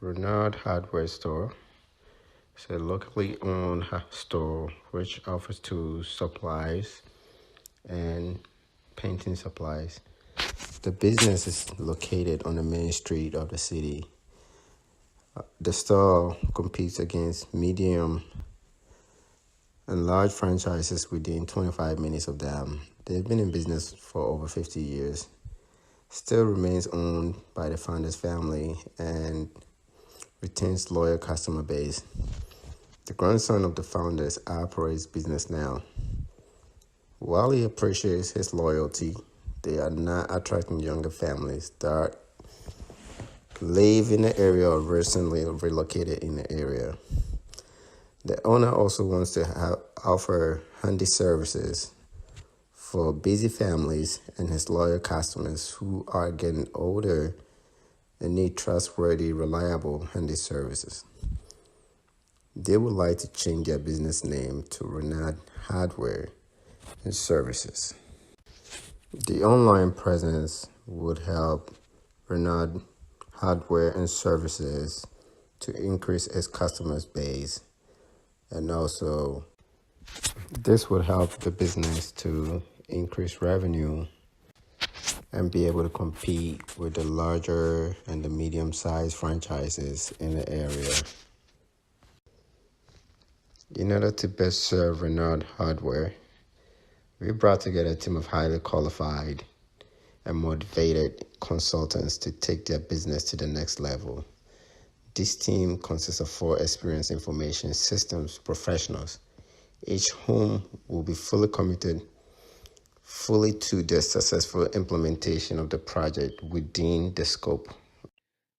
Reynard Hardware Store. It's a locally owned store which offers tools, supplies, and painting supplies. The business is located on the main street of the city. The store competes against medium and large franchises within 25 minutes of them. They've been in business for over 50 years. Still remains owned by the founder's family and retains loyal customer base. The grandson of the founders operates business now. While he appreciates his loyalty, they are not attracting younger families that live in the area or recently relocated in the area. The owner also wants to offer handy services for busy families and his loyal customers who are getting older and need trustworthy, reliable handy services. They would like to change their business name to Reynard Hardware and Services. The online presence would help Reynard Hardware and Services to increase its customer base, and also this would help the business to increase revenue and be able to compete with the larger and the medium-sized franchises in the area. In order to best serve Reynard Hardware, we brought together a team of highly qualified and motivated consultants to take their business to the next level. This team consists of 4 experienced information systems professionals, each whom will be fully committed to the successful implementation of the project within the scope.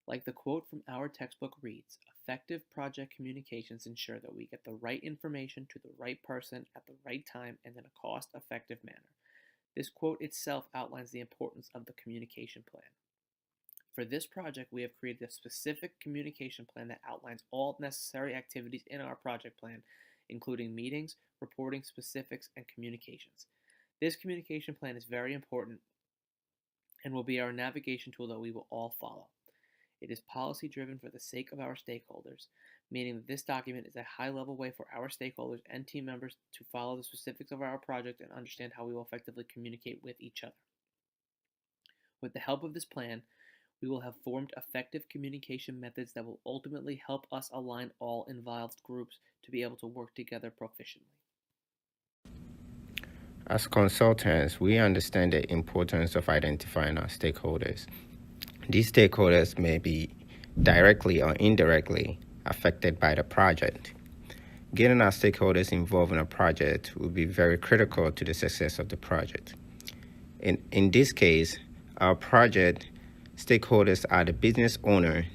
Like the quote from our textbook reads, effective project communications ensure that we get the right information to the right person at the right time and in a cost-effective manner. This quote itself outlines the importance of the communication plan. For this project, we have created a specific communication plan that outlines all necessary activities in our project plan, including meetings, reporting specifics, and communications. This communication plan is very important and will be our navigation tool that we will all follow. It is policy-driven for the sake of our stakeholders, meaning that this document is a high-level way for our stakeholders and team members to follow the specifics of our project and understand how we will effectively communicate with each other. With the help of this plan, we will have formed effective communication methods that will ultimately help us align all involved groups to be able to work together proficiently. As consultants, we understand the importance of identifying our stakeholders. These stakeholders may be directly or indirectly affected by the project. Getting our stakeholders involved in a project will be very critical to the success of the project. In this case, our project stakeholders are the business owner,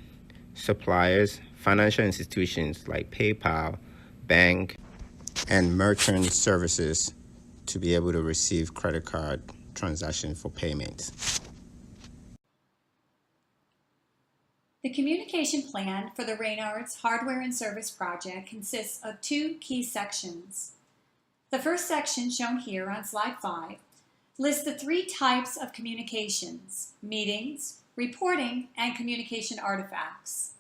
suppliers, financial institutions like PayPal, bank, and merchant services to be able to receive credit card transactions for payments. The communication plan for the Reynard's Hardware and Service project consists of 2 key sections. The first section, shown here on slide 5, lists the 3 types of communications: meetings, reporting, and communication artifacts.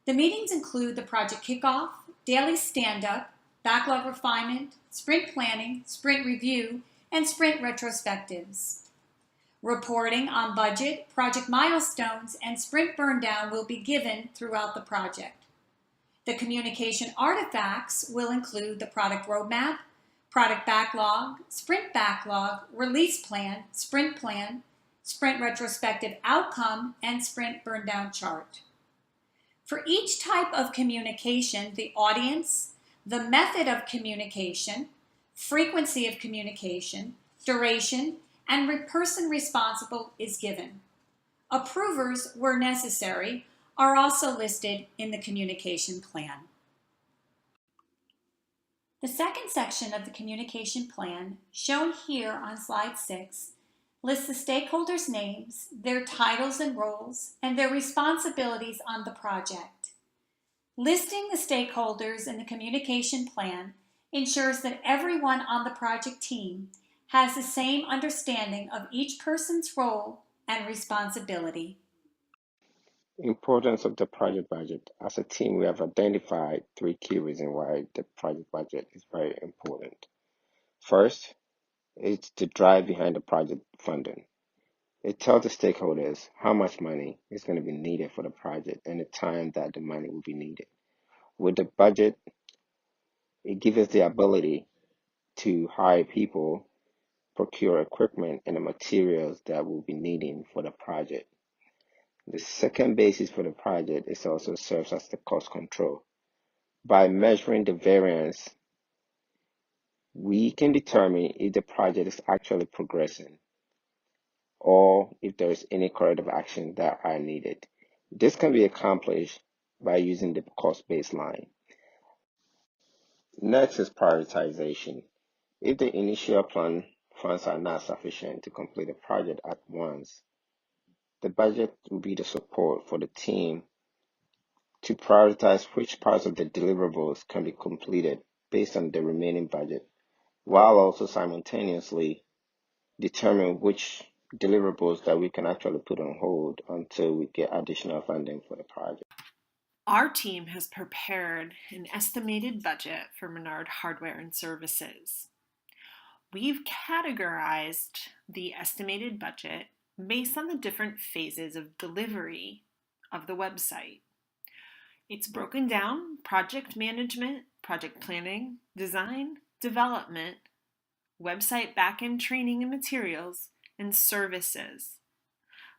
The meetings include the project kickoff, daily stand-up, backlog refinement, sprint planning, sprint review, and sprint retrospectives. Reporting on budget, project milestones, and sprint burndown will be given throughout the project. The communication artifacts will include the product roadmap, product backlog, release plan, sprint retrospective outcome, and sprint burndown chart. For each type of communication, the audience, the method of communication, frequency of communication, duration, and person responsible is given. Approvers, where necessary, are also listed in the communication plan. The second section of the communication plan, shown here on slide 6, lists the stakeholders' names, their titles and roles, and their responsibilities on the project. Listing the stakeholders in the communication plan ensures that everyone on the project team has the same understanding of each person's role and responsibility. Importance of the project budget. As a team, we have identified three key reasons why the project budget is very important. First, it's the drive behind the project funding. It tells the stakeholders how much money is going to be needed for the project and the time that the money will be needed. With the budget, it gives us the ability to hire people, procure equipment, and the materials that we'll be needing for the project. The second basis for the project is also serves as the cost control. By measuring the variance, we can determine if the project is actually progressing or if there is any corrective action that are needed. This can be accomplished by using the cost baseline. Next is prioritization. If the initial plan funds are not sufficient to complete a project at once, the budget will be the support for the team to prioritize which parts of the deliverables can be completed based on the remaining budget, while also simultaneously determine which deliverables that we can actually put on hold until we get additional funding for the project. Our team has prepared an estimated budget for Reynard Hardware and Services. We've categorized the estimated budget based on the different phases of delivery of the website. It's broken down: project management, project planning, design, development, website backend training and materials, and services,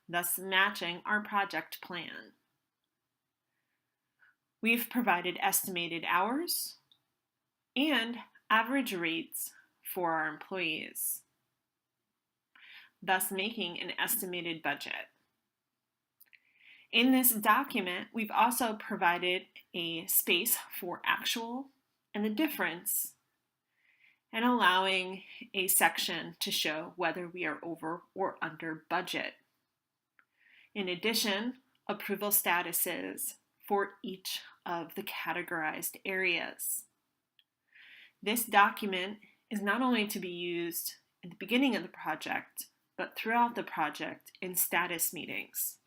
thus matching our project plan. We've provided estimated hours and average rates for our employees, thus making an estimated budget. In this document, we've also provided a space for actual and the difference, and allowing a section to show whether we are over or under budget. In addition, approval statuses for each of the categorized areas. This document is not only to be used at the beginning of the project, but throughout the project in status meetings.